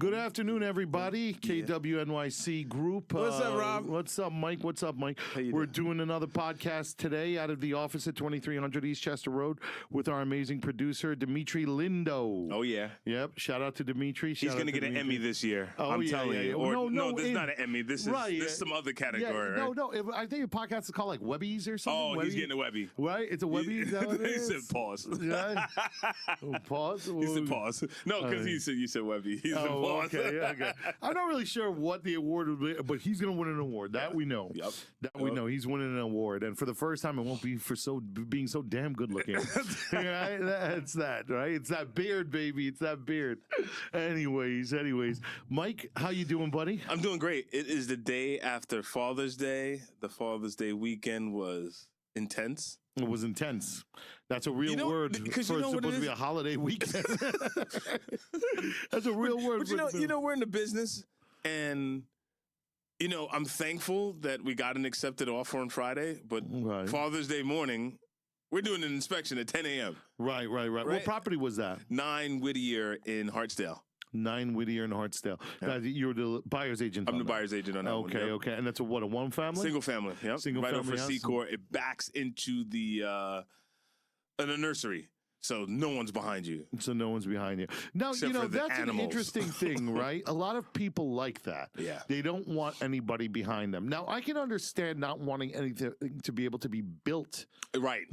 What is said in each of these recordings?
Good afternoon, everybody. KWNYC Group. What's up, Rob? What's up, Mike? What's up, Mike? We're doing another podcast today out of the office at 2300 East Chester Road with our amazing producer, Dimitri Lindo. Oh, yeah. Yep. Shout out to Dimitri. He's going to get an Emmy this year. Oh, I'm telling you. Or, no, this is not an Emmy. This is some other category. Yeah, no. I think a podcast is called like Webbies or something. Oh, Webby? He's getting a Webby. Right? It's a Webby? Is that what it is? He said pause. Yeah. Pause? He said pause. No, because you said Webby. He said pause. Okay. I'm not really sure what the award would be, but he's going to win an award. That we know. Yep. That we know. He's winning an award. And for the first time, it won't be for being so damn good looking. Right? That's that, right? It's that beard, baby. It's that beard. Anyways. Mike, how you doing, buddy? I'm doing great. It is the day after Father's Day. The Father's Day weekend was intense. It was intense. That's a real word for it's supposed to be a holiday weekend. That's a real word. But we're in the business, and I'm thankful that we got an accepted offer on Friday. But Father's Day morning, we're doing an inspection at 10 a.m. Right. What property was that? 9 Whittier in Hartsdale. 9 Whittier in Hartsdale. Yeah. You're the buyer's agent. I'm the buyer's agent on that one. Okay. And that's a one family? Single family. Yep. Right over Secor. It backs into the nursery. So no one's behind you. Now, that's an interesting thing, right? A lot of people like that. Yeah. They don't want anybody behind them. Now, I can understand not wanting anything to be able to be built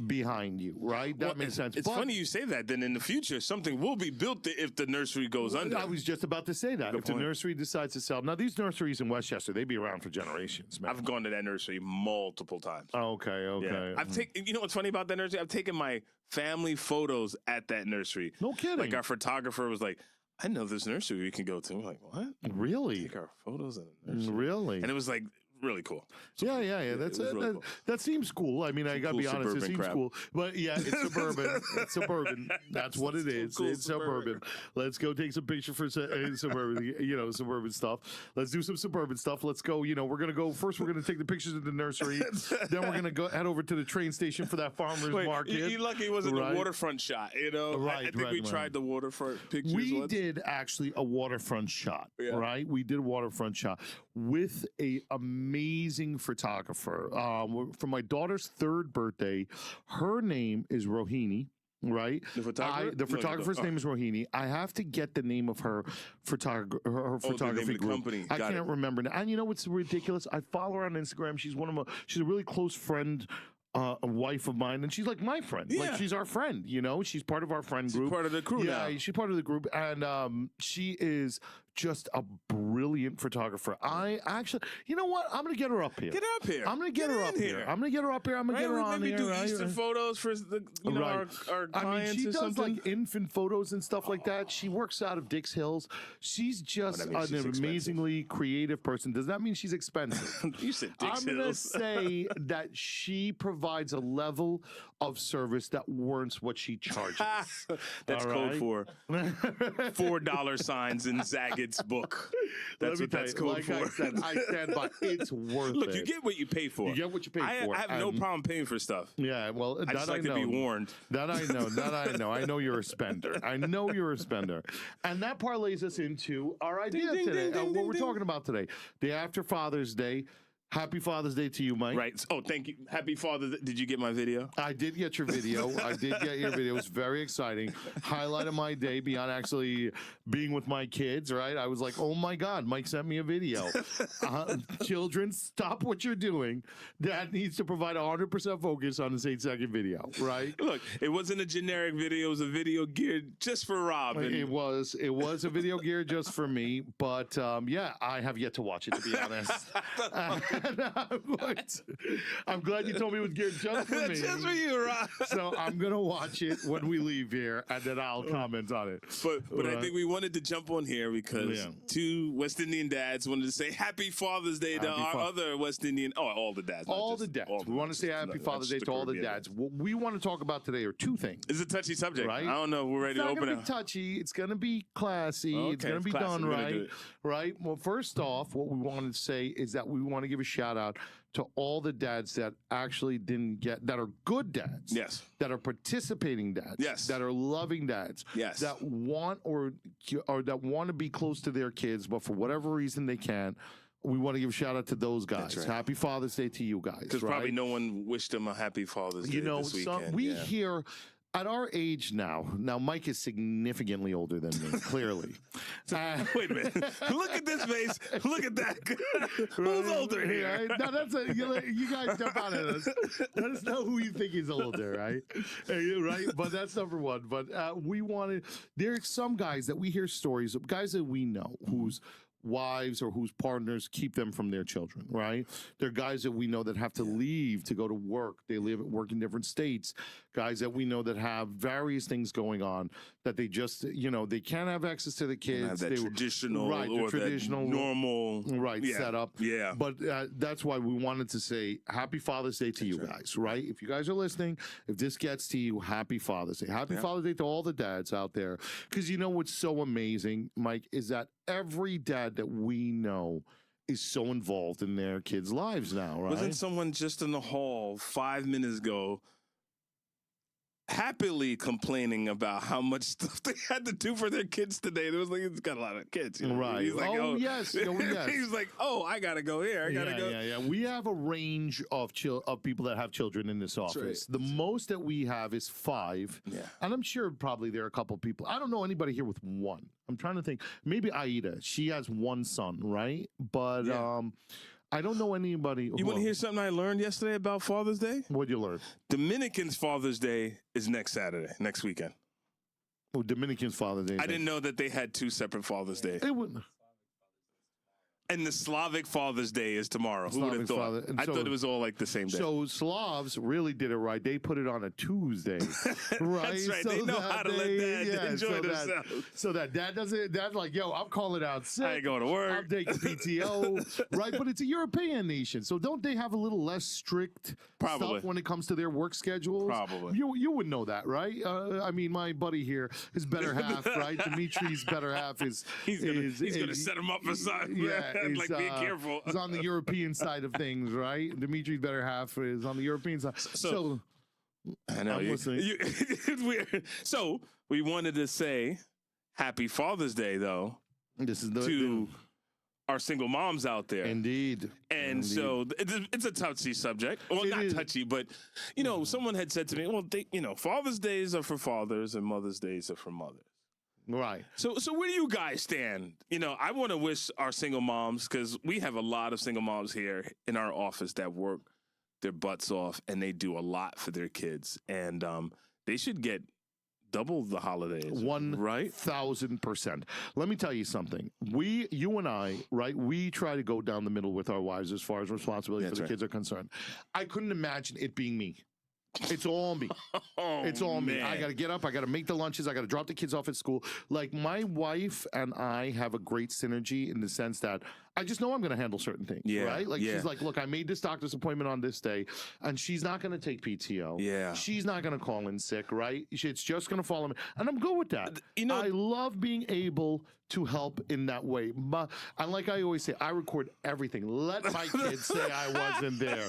behind you, right? That makes sense. It's funny you say that. Then in the future, something will be built if the nursery goes under. I was just about to say that. If the nursery decides to sell. Now, these nurseries in Westchester, they be around for generations, man. I've gone to that nursery multiple times. Okay. Yeah. I've taken, what's funny about that nursery? I've taken my family photos at that nursery. No kidding. Like our photographer was like, I know this nursery we can go to. I'm like, what? Really? Take our photos in a nursery. Really? And it was like really cool. Yeah. That seems cool. I mean, I gotta be honest, it seems cool. But yeah, it's suburban. It's suburban. That's what it is. Cool it's suburban. Let's go take some pictures for suburban, suburban stuff. Let's do some suburban stuff. Let's go. We're gonna go first. We're gonna take the pictures of the nursery. Then we're gonna head over to the train station for that farmer's market. You lucky it wasn't a waterfront shot. I think we tried the waterfront pictures. We did actually a waterfront shot. Yeah. Right. We did a waterfront shot with a amazing photographer. For my daughter's 3rd birthday, her name is Rohini. Right, the photographer's name is Rohini. I have to get the name of her photography group. Company. I can't remember now. And you know what's ridiculous? I follow her on Instagram. She's a really close friend. A wife of mine, and she's like my friend. Yeah. Like she's our friend, she's part of our friend group. She's part of the crew now. Yeah, she's part of the group, and she is just a brilliant photographer. I actually, you know what? I'm gonna get her up here. Get her up here. I'm gonna get her up here. I'm gonna get her up here. I'm gonna get her on here. Maybe do Easter photos for our clients. I mean, she does something. like infant photos and stuff like that. She works out of Dix Hills. She's just an amazingly creative person. Does that mean she's expensive? You said Dix Hills. I'm gonna say that she provides a level of service that warrants what she charges. That's code for $4 signs in Zagat's book. That's what that's code for. I said, I stand by. It's worth it. Look, you get what you pay for. You get what you pay for. I have no problem paying for stuff. Yeah, well, I just like to be warned. That I know. I know you're a spender. And that parlays us into our idea today. What we're talking about today. Day after Father's Day. Happy Father's Day to you, Mike. Right. Oh, thank you. Happy Father's Day. Did you get my video? I did get your video. It was very exciting. Highlight of my day beyond actually being with my kids, right? I was like, oh my God, Mike sent me a video. Children, stop what you're doing. Dad needs to provide 100% focus on this 8-second video, right? Look, it wasn't a generic video. It was a video geared just for Rob. It was a video geared just for me. But I have yet to watch it, to be honest. I'm glad you told me it was geared just for me. Just for you, Rob. So I'm going to watch it when we leave here, and then I'll comment on it. But I think we wanted to jump on here because 2 West Indian dads wanted to say Happy Father's Day to our other West Indian, all the dads. All the dads. We want to say Happy Father's Day to all the dads. What we want to talk about today are 2 things. It's a touchy subject. Right? I don't know. We're ready to open it. It's not going to be touchy. It's going to be classy. Okay, it's going to be done right. Right? Well, first off, what we want to say is that we want to give a shout out to all the dads that actually didn't get, that are good dads. Yes. That are participating dads. Yes. That are loving dads. Yes. That want or that want to be close to their kids, but for whatever reason they can't. We want to give a shout out to those guys. Right. Happy Father's Day to you guys. Because probably no one wished them a happy Father's Day this weekend. We hear at our age now Mike is significantly older than me, clearly. Wait a minute. Look at this face. Look at that. Who's older here? Right? No, you guys jump out at us. Let us know who you think is older, right? Right? But that's number one. But there's some guys that we hear stories of, guys that we know whose wives or whose partners keep them from their children, right? They're guys that we know that have to leave to go to work. They work in different states. Guys that we know that have various things going on that they just, they can't have access to the kids. Have that traditional or traditional normal setup. Yeah. But that's why we wanted to say Happy Father's Day to you guys, right? If you guys are listening, if this gets to you, Happy Father's Day. Happy Father's Day to all the dads out there. Because what's so amazing, Mike, is that every dad that we know is so involved in their kids' lives now, right? Wasn't someone just in the hall 5 minutes ago happily complaining about how much stuff they had to do for their kids today? There was it's got a lot of kids, right? He's like, yes. He's like, I gotta go here. I gotta go. Yeah. We have a range of people that have children in this office. Right. The most that we have is 5. Yeah, and I'm sure probably there are a couple people. I don't know anybody here with 1. I'm trying to think. Maybe Aida. She has 1 son, right? But I don't know anybody. You want to hear something I learned yesterday about Father's Day? What'd you learn? Dominicans' Father's Day is next Saturday, next weekend. Oh, Dominicans' Father's Day. I didn't know that they had 2 separate Father's Days. It wouldn't. And the Slavic Father's Day is tomorrow. Who would have thought? I thought it was all like the same day. So Slavs really did it right. They put it on a Tuesday, right? That's right. They know how to let dad enjoy themselves. So that dad doesn't. Dad's like, yo, I'm calling out sick. I ain't going to work. I'm taking PTO, right? But it's a European nation, so don't they have a little less strict stuff when it comes to their work schedules? Probably. You would know that, right? I mean, my buddy here, his better half, right? Dimitri's better half is he's gonna set him up for something. Yeah. Like, be careful. He's on the European side of things, right? Dimitri's better half is on the European side. So I know. It's weird. So we wanted to say Happy Father's Day, though. This is to our single moms out there. Indeed. And so it's a touchy subject. Well, not touchy, but, someone had said to me, well, Father's Days are for fathers and Mother's Days are for mothers. Right. So where do you guys stand? I want to wish our single moms, because we have a lot of single moms here in our office that work their butts off and they do a lot for their kids. And they should get double the holidays. 1,000%. Let me tell you something. You and I, right, we try to go down the middle with our wives as far as responsibility for the kids are concerned. I couldn't imagine it being me. It's all me. It's all me. I got to get up. I got to make the lunches. I got to drop the kids off at school. Like, my wife and I have a great synergy in the sense that I just know I'm going to handle certain things, right? Like, she's like, look, I made this doctor's appointment on this day, and she's not going to take PTO. Yeah. She's not going to call in sick, right? It's just going to follow me. And I'm good with that. I love being able to help in that way. And like I always say, I record everything. Let my kids say I wasn't there.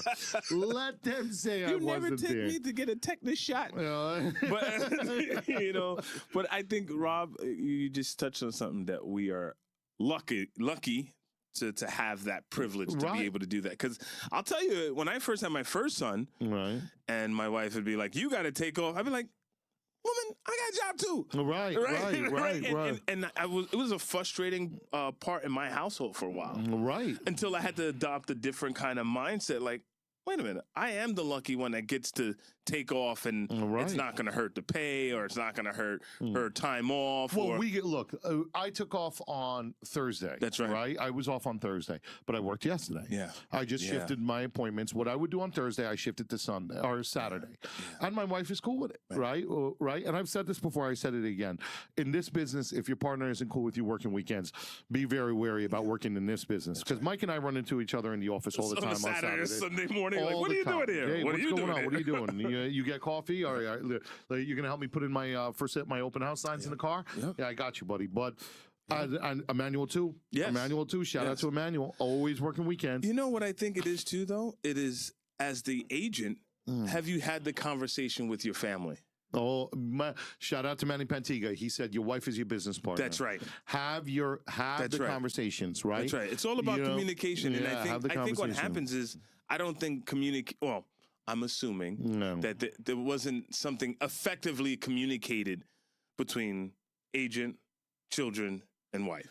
Let them say I wasn't there. You never take me to get a tetanus shot. But, but I think, Rob, you just touched on something that we are lucky to have that privilege to be able to do that. Because I'll tell you, when I first had my first son, and my wife would be like, you got to take off, I'd be like, woman, I got a job too. Right. And it was a frustrating part in my household for a while. Right. Until I had to adopt a different kind of mindset. Like, wait a minute, I am the lucky one that gets to take off, and it's not going to hurt the pay, or it's not going to hurt her time off. Well, I took off on Thursday. That's right. Right? I was off on Thursday, but I worked yesterday. Yeah. I just shifted my appointments. What I would do on Thursday, I shifted to Sunday or Saturday. Yeah. And my wife is cool with it, right? And I've said this before, I said it again. In this business, if your partner isn't cool with you working weekends, be very wary about working in this business. Because Mike and I run into each other in the office all the time on Saturday. Sunday morning. Like, what are you doing here? Hey, what's going on? What are you doing? You get coffee? Or you're going to help me put in my open house signs in the car? Yep. Yeah, I got you, buddy. But And Emmanuel too. Yes. Emmanuel too. Shout out to Emmanuel. Always working weekends. You know what I think it is too, though? It is, as the agent, have you had the conversation with your family? Oh, shout out to Manny Pantiga. He said your wife is your business partner. That's right. Have the conversations, right? That's right. It's all about communication. And I think what happens is, I don't think well, I'm assuming that there wasn't something effectively communicated between agent, children, and wife.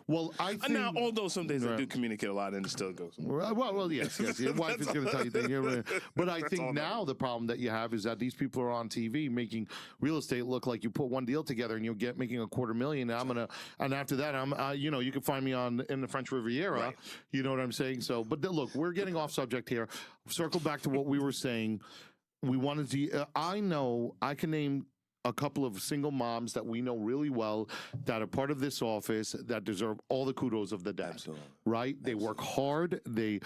Well, I think now, although some days I do communicate a lot, and it still goes. Well, yes. Your wife is going to tell you things. But I think now the problem that you have is that these people are on TV making real estate look like you put one deal together and you'll get making $250,000. And after that, you can find me in the French Riviera. Right. You know what I'm saying? So, but look, we're getting off subject here. Circle back to what we were saying. We wanted to. I can name a couple of single moms that we know really well that are part of this office that deserve all the kudos of the day. Absolutely. Right? They work hard. They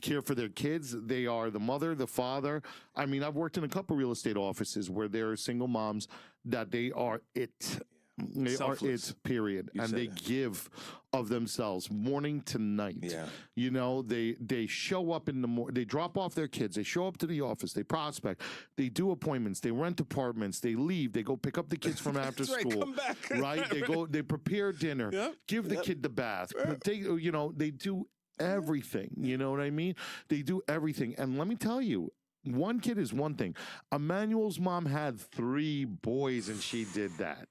care for their kids. They are the mother, the father. I mean, I've worked in a couple real estate offices where there are single moms that they are it. They Selfless. are it, period. And they give of themselves morning to night. Yeah. You know, they show up in the morning, they drop off their kids, they show up to the office, they prospect, they do appointments, they rent apartments, they leave, they go pick up the kids from after school. Right, come back. Right? They prepare dinner, give the kid the bath, they do everything. You know what I mean? They do everything. And let me tell you, one kid is one thing. Emmanuel's mom had 3 boys and she did that.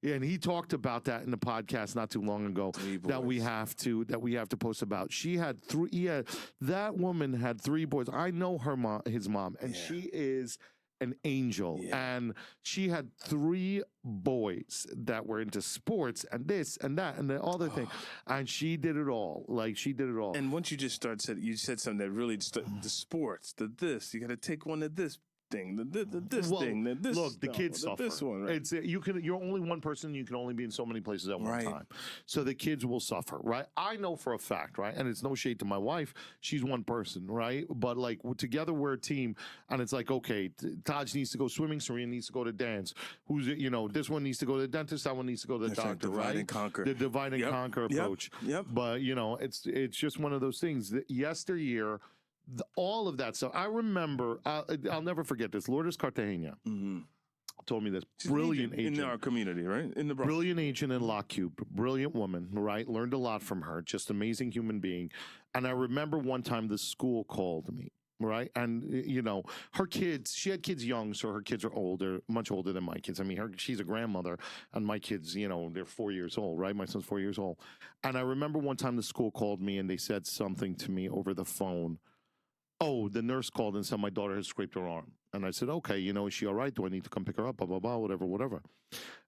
And he talked about that in the podcast not too long ago that we have to post about. She had 3. Yeah, that woman had 3 boys. I know his mom, and she is an angel. Yeah. And she had 3 boys that were into sports and this and that and the other thing, and she did it all. Like she did it all. And once you just you said something that really the sports, the this. You got to take one of this thing, this thing, this. Look, the kids suffer. This one, right? It's you're only one person. You can only be in so many places at one time. So the kids will suffer, right? I know for a fact, right? And it's no shade to my wife. She's one person, right? But like together we're a team, and it's like, okay, Taj needs to go swimming, Serena needs to go to dance. This one needs to go to the dentist, that one needs to go to the doctor, right? Divide and conquer. The divide and conquer approach. Yep. But it's just one of those things that yesteryear. All of that stuff. I remember, I'll never forget this. Lourdes Cartagena told me this. Brilliant agent. In our community, right? In the Bronx. Brilliant agent in Lock Cube. Brilliant woman, right? Learned a lot from her. Just amazing human being. And I remember one time the school called me, right? And, her kids, she had kids young, so her kids are older, much older than my kids. I mean, she's a grandmother, and my kids, they're 4 years old, right? My son's 4 years old. And I remember one time the school called me, and they said something to me over the phone. Oh, the nurse called and said my daughter has scraped her arm. And I said, okay, is she all right? Do I need to come pick her up? Blah, blah, blah, whatever.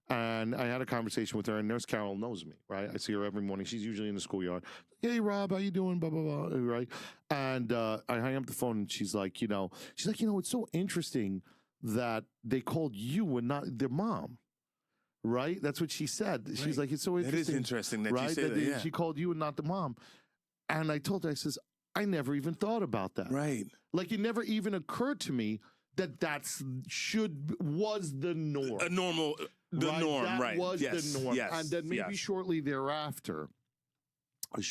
And I had a conversation with her, and Nurse Carol knows me, right? I see her every morning. She's usually in the schoolyard. Hey, Rob, how you doing? Blah, blah, blah, right? And I hang up the phone, and she's like, it's so interesting that they called you and not their mom. Right? That's what she said. Right. She's like, it's so interesting. It is interesting that you say that, she called you and not the mom. And I told her, I says, I never even thought about that. Right. Like it never even occurred to me that was the norm. Norm, that right. was the norm. Yes. And then maybe shortly thereafter, I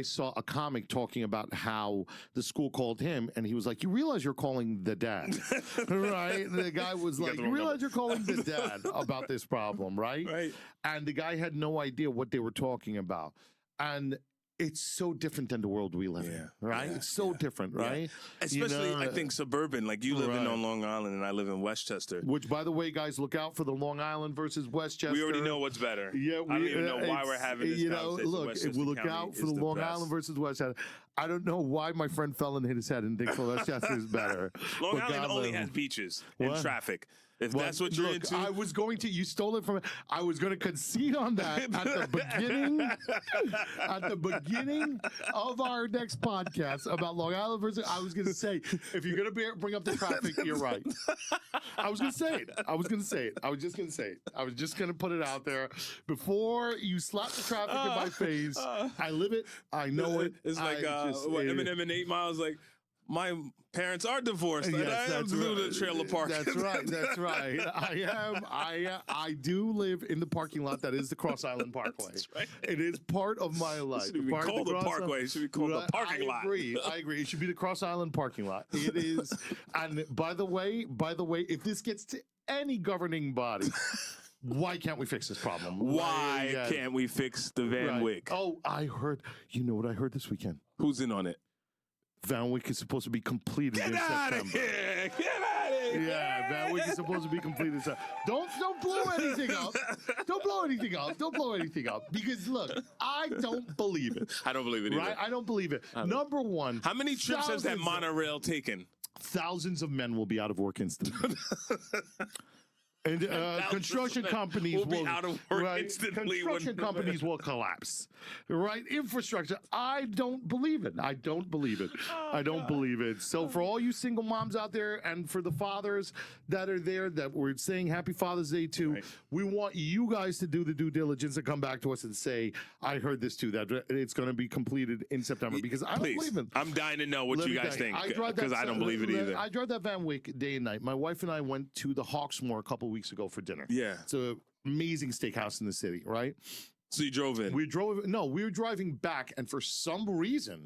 saw a comic talking about how the school called him, and he was like, you realize you're calling the dad, right? The guy was like, you realize you're calling the dad about this problem, right? Right. And the guy had no idea what they were talking about. And it's so different than the world we live in, right? It's so different, right? Especially, I think, suburban. Like you live on Long Island and I live in Westchester. Which, by the way, guys, look out for the Long Island versus Westchester. We already know what's better. Yeah, I don't even know why we're having this conversation. Look, we'll look out for the Long Island versus Westchester. I don't know why my friend fell and hit his head and thinks Westchester is better. Long Island only has beaches and traffic. If that's what you're into. I was going to, you stole it from me. I was going to concede on that at the beginning of our next podcast about Long Island versus, I was going to say, if you're going to bring up the traffic, you're right. I was going to say it. I was just going to say it. I was just going to put it out there before you slap the traffic in my face. I live it. I know it. It's like what Eminem in 8 Miles, like, my parents are divorced. And I am through the trailer park. That's right. That's right. I do live in the parking lot that is the Cross Island Parkway. That's right. It is part of my life. It should be called the Parkway. It should be called the parking lot. I agree. It should be the Cross Island parking lot. It is. And by the way, if this gets to any governing body, why can't we fix this problem? Why can't we fix the Van Wyck? Oh, I heard. You know what I heard this weekend? Who's in on it? Van Wyck is supposed to be completed in September. Get out of here! Yeah, Van Wyck is supposed to be completed in September. Don't blow anything up. Don't blow anything up. Don't blow anything up. Because look, I don't believe it. I don't believe it either. Right? I don't believe it. Number one. How many trips has that monorail taken? Thousands of men will be out of work instantly. And construction companies will be out of work instantly. Construction companies will collapse. Right? Infrastructure. I don't believe it. I don't believe it. I don't believe it. So for all you single moms out there and for the fathers that are there that we're saying Happy Father's Day to, we want you guys to do the due diligence and come back to us and say, I heard this too, that it's going to be completed in September. Because I don't believe it. I'm dying to know what you guys think. Because I don't believe it either. I drive that Van Wyck day and night. My wife and I went to the Hawksmoor a couple weeks ago for dinner. Yeah. It's an amazing steakhouse in the city, right? So you drove in? We were driving back, and for some reason,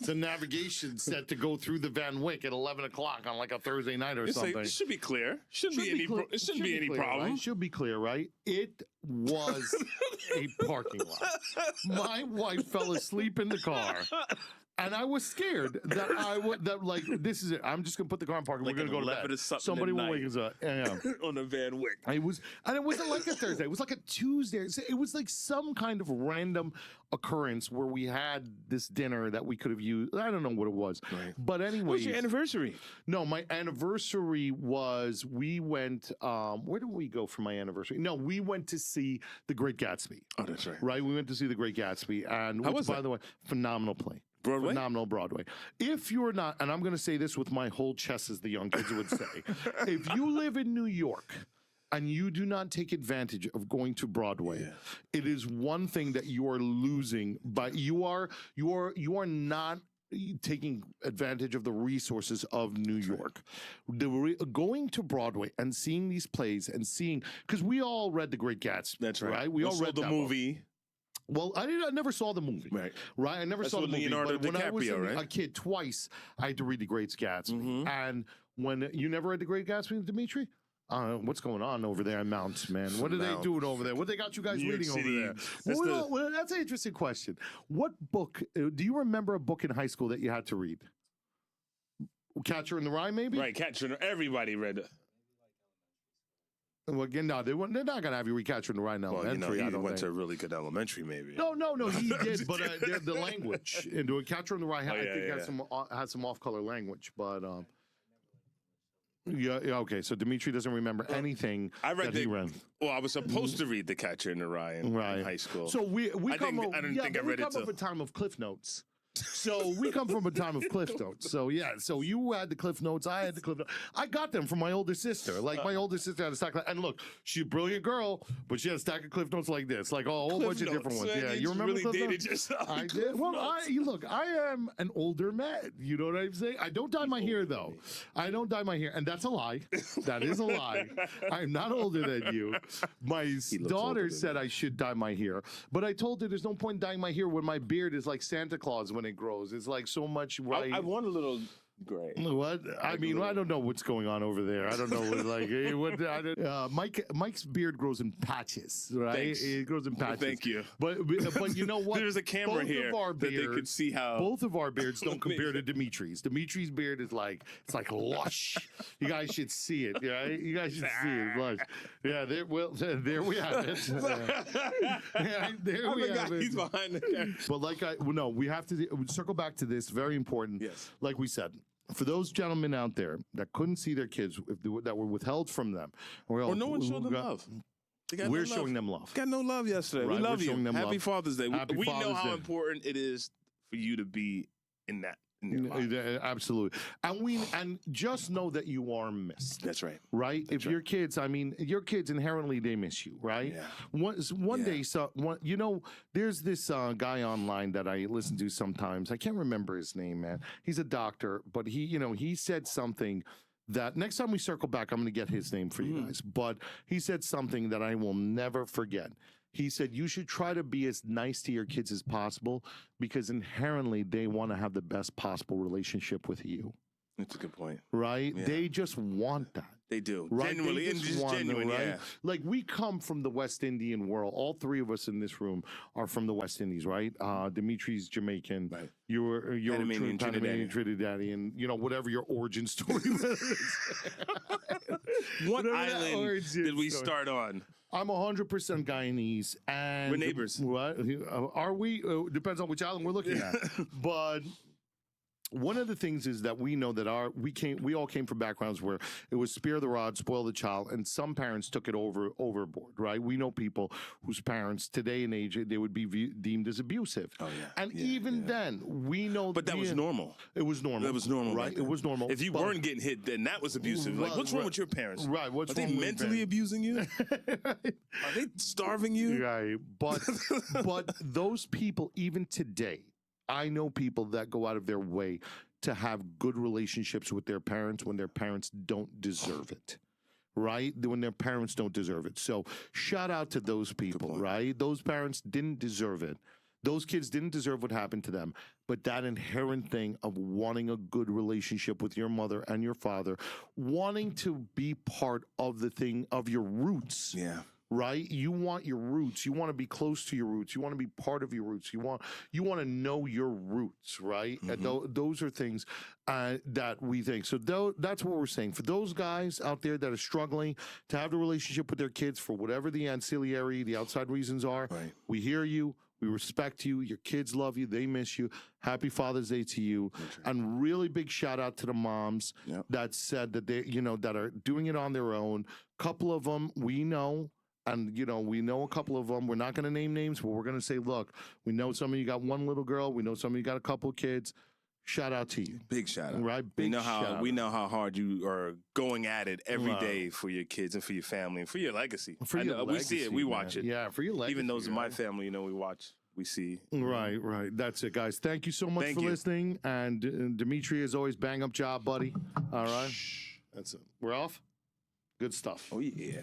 the navigation said to go through the Van Wyck at 11 o'clock on like a Thursday night or something. It should be clear. It shouldn't be any problem. Right? Should be clear, right? It was a parking lot. My wife fell asleep in the car. And I was scared this is it. I'm just gonna put the car in park and we're gonna go to bed. Somebody will wake us up. Yeah. On a Van Wyck. It wasn't like a Thursday. It was like a Tuesday. It was like some kind of random occurrence where we had this dinner that we could have used. I don't know what it was. Right. But anyway. What was your anniversary? No, my anniversary was we went where did we go for my anniversary? No, we went to see The Great Gatsby. Oh, that's right. Right? We went to see The Great Gatsby. And which, by the way, phenomenal play. Broadway? Phenomenal Broadway. If you're not, and I'm going to say this with my whole chest, as the young kids would say, if you live in New York and you do not take advantage of going to Broadway, it is one thing that you are losing. But you are not taking advantage of the resources of New York. Going to Broadway and seeing these plays and seeing, because we all read The Great Gatsby. That's right. We all read the movie. Book. Well, I never saw the movie. Right. I never saw the movie. Leonardo but when DiCaprio, I was right? a kid twice, I had to read The Great Gatsby. And when you never read The Great Gatsby, Dimitri? What's going on over there in Mounts, man? What are they doing over there? What they got you guys reading over there? That's an interesting question. What book, do you remember a book in high school that you had to read? Catcher in the Rye, maybe? Right, Catcher in the Rye. Everybody read it. Well, again, no, they're not going to have you recapture in the right elementary. He went to a really good elementary, maybe. No, he did, but the language into a catcher in the right, I think had some off-color language, but okay. So Dimitri doesn't remember anything. I read Well, I was supposed to read The Catcher in the Rye in high school. So we come up at a time of Cliff Notes. So we come from a time of Cliff Notes. So yeah, so you had the Cliff Notes, I had the Cliff Notes. I got them from my older sister. Like my older sister had a stack of, and look, she's a brilliant girl, but she had a stack of Cliff Notes like this, like a whole bunch of different ones. Yeah, you remember really Cliff dated Notes? Yourself. I did. Well, I am an older man. You know what I'm saying? I don't dye my hair though. I don't dye my hair, and that's a lie. That is a lie. I'm not older than you. My daughter said I should dye my hair, but I told her there's no point in dyeing my hair when my beard is like Santa Claus when it grows. It's like so much white. I want a little gray. What? I mean, I don't know what's going on over there. I don't know Mike's beard grows in patches, right? Thanks. It grows in patches. Thank you. But you know what? There's a camera here that they could see how. Both of our beards don't compare to Dimitri's. Dimitri's beard is it's like lush. You guys should see it, right? You guys should see it. Lush. Yeah, there we have it. There we have it. He's behind the camera. But we have to circle back to this. Very important. Yes. Like we said, for those gentlemen out there that couldn't see their kids, that were withheld from them, or no one showed them love. We're showing them love. Got no love yesterday. Right, we love you. Happy Father's Day. Happy we Father's know how Day. important it is for you to be in that Absolutely. And just know that you are missed. That's right. Right? If your kids, your kids inherently, they miss you, right? Yeah. One day, there's this guy online that I listen to sometimes. I can't remember his name, man. He's a doctor, but he said something that next time we circle back, I'm going to get his name for you guys. But he said something that I will never forget. He said, you should try to be as nice to your kids as possible because inherently they want to have the best possible relationship with you. That's a good point. Right? Yeah. They just want that. They do. Right? Genuinely. And just genuine, right? yeah. Like we come from the West Indian world. All three of us in this room are from the West Indies, right? Dimitri's Jamaican. Right. You're Panamanian, Trinidadian, whatever your origin story is. What island did we start on? I'm 100% Guyanese, and we're neighbors. What are we? Depends on which island we're looking at. But one of the things is that we know that we all came from backgrounds where it was spare the rod, spoil the child, and some parents took it overboard, right? We know people whose parents today and age they would be deemed as abusive. Oh yeah. And even then, we know. But that was normal. It was normal. That was normal, right? It was normal. If you weren't getting hit, then that was abusive. Like, what's wrong with your parents? Right. Are they mentally abusing you? Are they starving you? Right. But those people, even today, I know people that go out of their way to have good relationships with their parents when their parents don't deserve it, right? When their parents don't deserve it. So shout out to those people, right? Those parents didn't deserve it. Those kids didn't deserve what happened to them. But that inherent thing of wanting a good relationship with your mother and your father, wanting to be part of the thing of your roots. Yeah. Right? You want your roots. You want to be close to your roots. You want to be part of your roots. You want to know your roots, right? Mm-hmm. And those are things that we think. So that's what we're saying. For those guys out there that are struggling to have a relationship with their kids for whatever the ancillary, the outside reasons are, right. We hear you. We respect you. Your kids love you. They miss you. Happy Father's Day to you. Right. And really big shout out to the moms that said that they, that are doing it on their own. Couple of them we know. And, we know a couple of them. We're not going to name names, but we're going to say, look, we know some of you got one little girl. We know some of you got a couple of kids. Shout out to you. Big shout out. Right? Big shout out. We know how hard you are going at it every day for your kids and for your family and for your legacy. We see it. We watch it. Yeah, for your legacy. Even those in my family, we watch. We see. Right. That's it, guys. Thank you so much for listening. And Dimitri, as always, bang up job, buddy. All right. That's it. We're off? Good stuff. Oh, yeah.